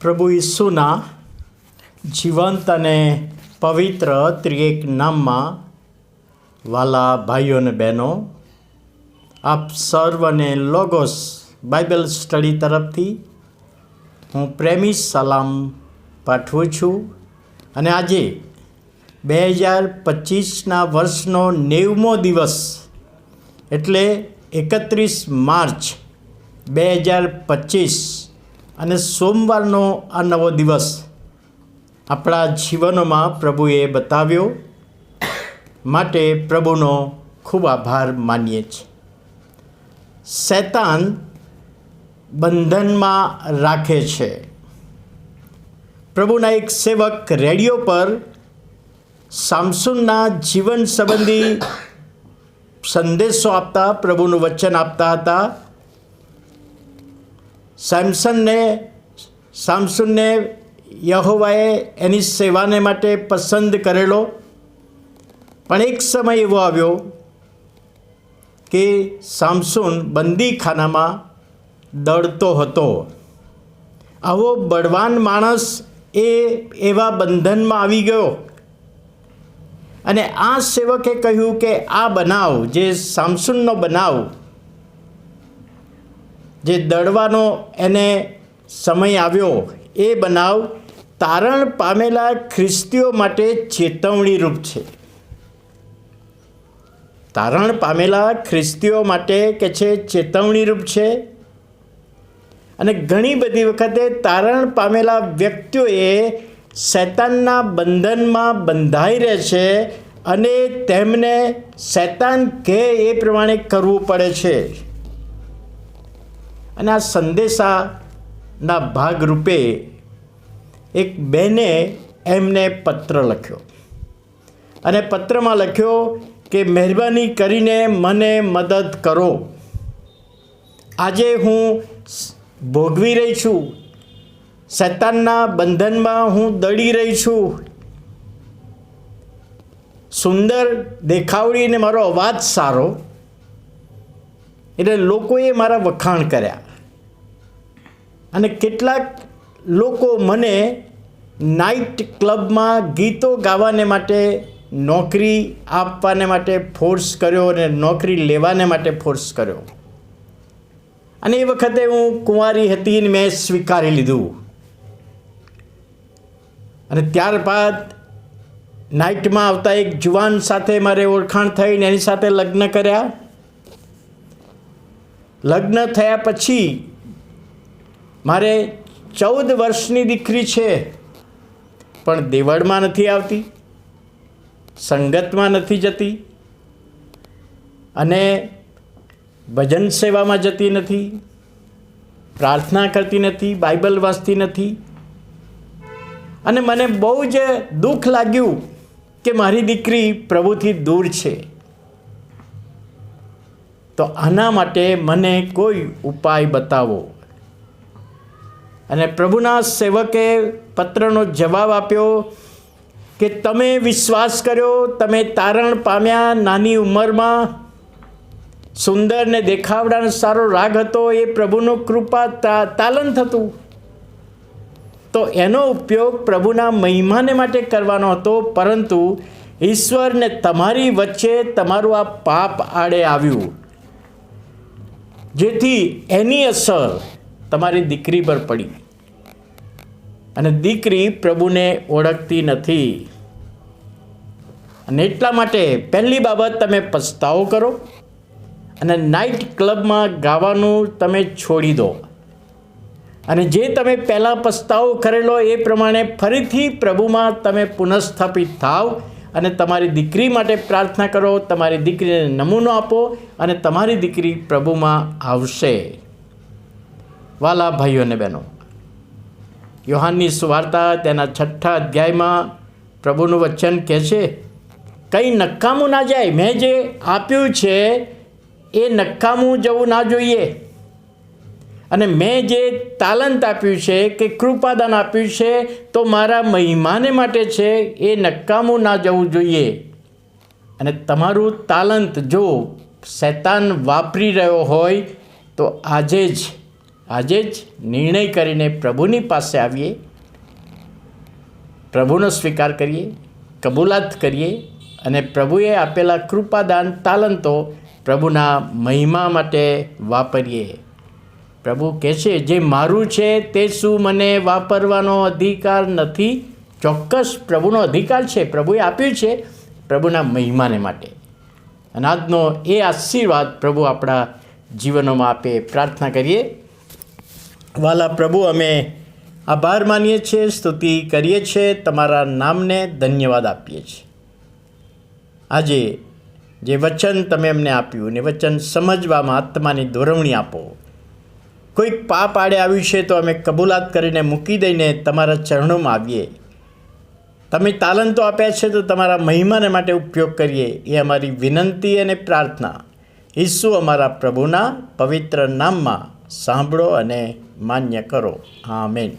પ્રભુ ઈસુના જીવંત અને પવિત્ર ત્રિએક નામમાં વાલા ભાઈઓ અને બહેનો, આપ સર્વને લોગોસ બાઇબલ સ્ટડી તરફથી હું પ્રેમી સલામ પાઠવું છું. અને આજે 2025ના વર્ષનો 90મો દિવસ એટલે 31 માર્ચ 2025 અને સોમવારનો આ નવો દિવસ આપણા જીવનોમાં પ્રભુએ બતાવ્યો માટે પ્રભુનો ખૂબ આભાર માનીએ છીએ. શૈતાન બંધનમાં રાખે છે. પ્રભુના એક સેવક રેડિયો પર સામસુનના જીવન સંબંધી સંદેશો આપતા, પ્રભુનું વચન આપતા હતા. સામસુનને યહોવાએ એની સેવાને માટે પસંદ કરેલો, પણ એક સમય એવો આવ્યો કે સામસુન બંદીખાનામાં દળતો હતો. આવો બળવાન માણસ એવા બંધનમાં આવી ગયો અને આ સેવકે કહ્યું કે આ બનાવ, જે સામસુનનો બનાવ, જે દળવાનો એને સમય આવ્યો, એ બનાવ તારણ પામેલા ખ્રિસ્તીઓ માટે ચેતવણીરૂપ છે. તારણ પામેલા ખ્રિસ્તીઓ માટે કે છે ચેતવણીરૂપ છે. અને ઘણી બધી વખતે તારણ પામેલા વ્યક્તિઓએ શૈતાનના બંધનમાં બંધાઈ રહે છે અને તેમને શૈતાન કહે એ પ્રમાણે કરવું પડે છે. અને આ સંદેશાના ભાગરૂપે એક બહેને એમને પત્ર લખ્યો અને પત્રમાં લખ્યો કે મહેરબાની કરીને મને મદદ કરો. આજે હું ભોગવી રહી છું, શૈતાનના બંધનમાં હું દળી રહી છું. સુંદર દેખાવડીને મારો અવાજ સારો, એટલે લોકોએ મારા વખાણ કર્યા અને કેટલાક લોકો મને નાઇટ ક્લબમાં ગીતો ગાવાને માટે નોકરી આપવાને માટે ફોર્સ કર્યો અને નોકરી લેવાને માટે ફોર્સ કર્યો. અને એ વખતે હું કુંવારી હતી ને મેં સ્વીકારી લીધું. અને ત્યારબાદ નાઇટમાં આવતા એક જુવાન સાથે મારે ઓળખાણ થઈને એની સાથે લગ્ન કર્યા. લગ્ન થયા પછી મારે 14 વર્ષની દીકરી છે, પણ દેવળમાં નથી આવતી, સંગતમાં નથી જતી અને ભજન સેવામાં જતી નથી, પ્રાર્થના કરતી નથી, બાઇબલ વાંચતી નથી. અને મને બહુ જ દુઃખ લાગ્યું કે મારી દીકરી પ્રભુથી દૂર છે. તો આના માટે મને કોઈ ઉપાય બતાવો. અને પ્રભુના સેવકે પત્રનો જવાબ આપ્યો કે તમે વિશ્વાસ કર્યો, તમે તારણ પામ્યા, નાની ઉંમરમાં સુંદર ને દેખાવડાનો સારો રાગ હતો, એ પ્રભુનો કૃપા તાલંત હતું. તો એનો ઉપયોગ પ્રભુના મહિમાને માટે કરવાનો હતો, પરંતુ ઈશ્વરને તમારી વચ્ચે તમારું આ પાપ આડે આવ્યું, જેથી એની અસર તમારી દીકરી પર પડી અને દીકરી પ્રભુને ઓળખતી નથી. અને એટલા માટે પહેલી બાબત, તમે પસ્તાવો કરો અને નાઇટ ક્લબમાં ગાવાનું તમે છોડી દો. અને જે તમે પહેલાં પસ્તાવો કરેલો એ પ્રમાણે ફરીથી પ્રભુમાં તમે પુનઃસ્થાપિત થાવ અને તમારી દીકરી માટે પ્રાર્થના કરો, તમારી દીકરીને નમૂનો આપો અને તમારી દીકરી પ્રભુમાં આવશે. વાલા ભાઈઓ અને બહેનો, યોહાનની સુવાર્તા તેના 6 અધ્યાયમાં પ્રભુનું વચન કહે છે, કંઈ નકામું ના જાય. મેં જે આપ્યું છે એ નકામું જવું ના જોઈએ. અને મેં જે તાલંત આપ્યું છે કે કૃપાદાન આપ્યું છે તો મારા મહિમાને માટે છે, એ નકામું ના જવું જોઈએ. અને તમારું તાલંત જો શૈતાન વાપરી રહ્યો હોય તો આજે જ આજે જ નિર્ણય કરીને પ્રભુની પાસે આવીએ, પ્રભુનો સ્વીકાર કરીએ, કબૂલાત કરીએ અને પ્રભુએ આપેલા કૃપાદાન તાલંતો પ્રભુના મહિમા માટે વાપરીએ. પ્રભુ કહે છે, જે મારું છે તે શું મને વાપરવાનો અધિકાર નથી? ચોક્કસ પ્રભુનો અધિકાર છે, પ્રભુએ આપ્યું છે પ્રભુના મહિમાને માટે. અને આજનો એ આશીર્વાદ પ્રભુ આપણા જીવનોમાં આપે, પ્રાર્થના કરીએ. વાલા પ્રભુ, અમે આભાર માનીએ છીએ, સ્તુતિ કરીએ છીએ, તમારા નામને ધન્યવાદ આપીએ છીએ. આજે જે વચન તમે અમને આપ્યું ને વચન સમજવામાં આત્માની દોરવણી આપો. કોઈક પાપ આડે આવ્યું છે તો અમે કબૂલાત કરીને મૂકી દઈને તમારા ચરણોમાં આવીએ. તમે તાલંતો આપ્યા છે તો તમારા મહિમાને માટે ઉપયોગ કરીએ, એ અમારી વિનંતી અને પ્રાર્થના ઈસુ અમારા પ્રભુના પવિત્ર નામમાં સાંભળો અને માન્ય કરો. આમેન.